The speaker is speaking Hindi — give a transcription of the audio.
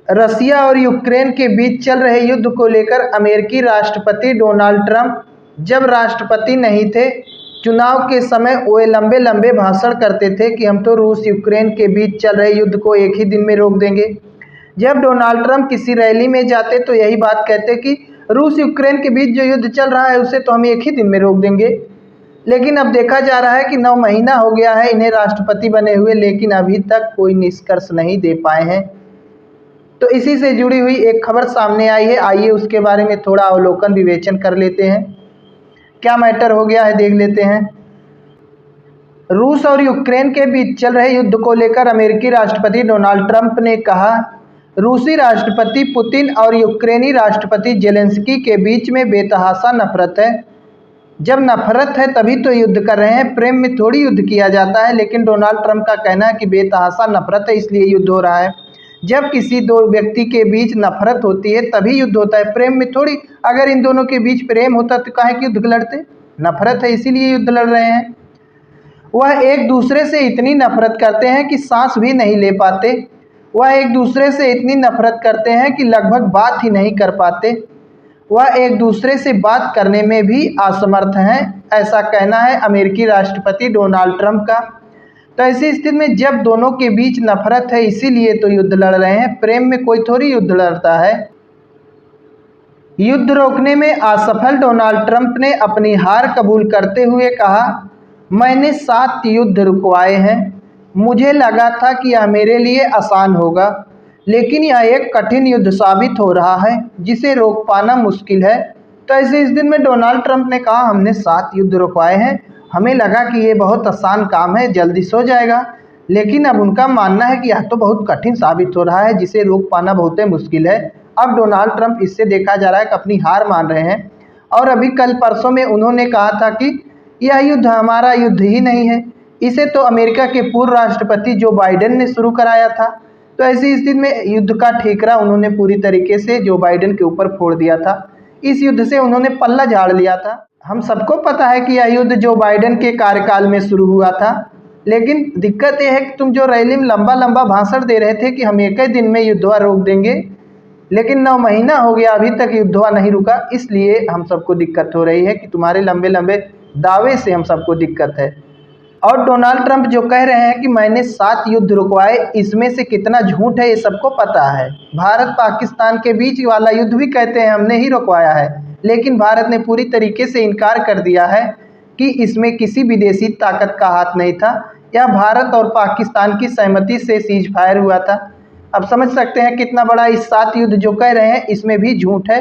रसिया और यूक्रेन के बीच चल रहे युद्ध को लेकर अमेरिकी राष्ट्रपति डोनाल्ड ट्रंप जब राष्ट्रपति नहीं थे, चुनाव के समय वे लंबे लंबे भाषण करते थे कि हम तो रूस यूक्रेन के बीच चल रहे युद्ध को एक ही दिन में रोक देंगे। जब डोनाल्ड ट्रंप किसी रैली में जाते तो यही बात कहते कि रूस यूक्रेन के बीच जो युद्ध चल रहा है उसे तो हम एक ही दिन में रोक देंगे। लेकिन अब देखा जा रहा है कि 9 महीना हो गया है इन्हें राष्ट्रपति बने हुए, लेकिन अभी तक कोई निष्कर्ष नहीं दे पाए हैं। तो इसी से जुड़ी हुई एक खबर सामने आई है, आइए उसके बारे में थोड़ा अवलोकन विवेचन कर लेते हैं। क्या मैटर हो गया है देख लेते हैं। रूस और यूक्रेन के बीच चल रहे युद्ध को लेकर अमेरिकी राष्ट्रपति डोनाल्ड ट्रंप ने कहा, रूसी राष्ट्रपति पुतिन और यूक्रेनी राष्ट्रपति जेलेंस्की के बीच में बेतहाशा नफरत है। जब नफरत है तभी तो युद्ध कर रहे हैं, प्रेम में थोड़ी युद्ध किया जाता है। लेकिन डोनाल्ड ट्रंप का कहना है कि बेतहाशा नफरत है इसलिए युद्ध हो रहा है। जब किसी दो व्यक्ति के बीच नफरत होती है तभी युद्ध होता है, प्रेम में थोड़ी। अगर इन दोनों के बीच प्रेम होता तो काहे कि युद्ध लड़ते, नफरत है इसीलिए युद्ध लड़ रहे हैं। वह एक दूसरे से इतनी नफरत करते हैं कि सांस भी नहीं ले पाते। वह एक दूसरे से इतनी नफरत करते हैं कि लगभग बात ही नहीं कर पाते। वह एक दूसरे से बात करने में भी असमर्थ हैं, ऐसा कहना है अमेरिकी राष्ट्रपति डोनाल्ड ट्रंप का। तो ऐसी स्थिति में जब दोनों के बीच नफरत है इसीलिए तो युद्ध लड़ रहे हैं, प्रेम में कोई थोड़ी युद्ध लड़ता है। युद्ध रोकने में असफल डोनाल्ड ट्रंप ने अपनी हार कबूल करते हुए कहा, मैंने 7 युद्ध रुकवाए हैं। मुझे लगा था कि यह मेरे लिए आसान होगा, लेकिन यह एक कठिन युद्ध साबित हो रहा है जिसे रोक पाना मुश्किल है। तो ऐसे इस दिन में डोनाल्ड ट्रंप ने कहा, हमने 7 युद्ध रुकवाए हैं, हमें लगा कि ये बहुत आसान काम है, जल्दी से हो जाएगा। लेकिन अब उनका मानना है कि यह तो बहुत कठिन साबित हो रहा है जिसे रोक पाना बहुत मुश्किल है। अब डोनाल्ड ट्रंप इससे देखा जा रहा है कि अपनी हार मान रहे हैं। और अभी कल परसों में उन्होंने कहा था कि यह युद्ध हमारा युद्ध ही नहीं है, इसे तो अमेरिका के पूर्व राष्ट्रपति जो बाइडेन ने शुरू कराया था। तो ऐसी स्थिति में युद्ध का ठेकरा उन्होंने पूरी तरीके से जो बाइडेन के ऊपर फोड़ दिया था। इस युद्ध से उन्होंने पल्ला झाड़ लिया था। हम सबको पता है कि यह युद्ध जो बाइडेन के कार्यकाल में शुरू हुआ था। लेकिन दिक्कत यह है कि तुम जो रैली में लंबा लंबा भाषण दे रहे थे कि हम एक ही दिन में युद्धवा रोक देंगे, लेकिन 9 महीना हो गया अभी तक युद्धवा नहीं रुका। इसलिए हम सबको दिक्कत हो रही है कि तुम्हारे लंबे लंबे दावे से हम सबको दिक्कत है। और डोनाल्ड ट्रंप जो कह रहे हैं कि मैंने 7 युद्ध रुकवाए, इसमें से कितना झूठ है ये सबको पता है। भारत पाकिस्तान के बीच वाला युद्ध भी कहते हैं हमने ही रुकवाया है, लेकिन भारत ने पूरी तरीके से इनकार कर दिया है कि इसमें किसी विदेशी ताकत का हाथ नहीं था। यह भारत और पाकिस्तान की सहमति से सीज फायर हुआ था। अब समझ सकते हैं कितना बड़ा इस 7 युद्ध जो कह रहे हैं इसमें भी झूठ है।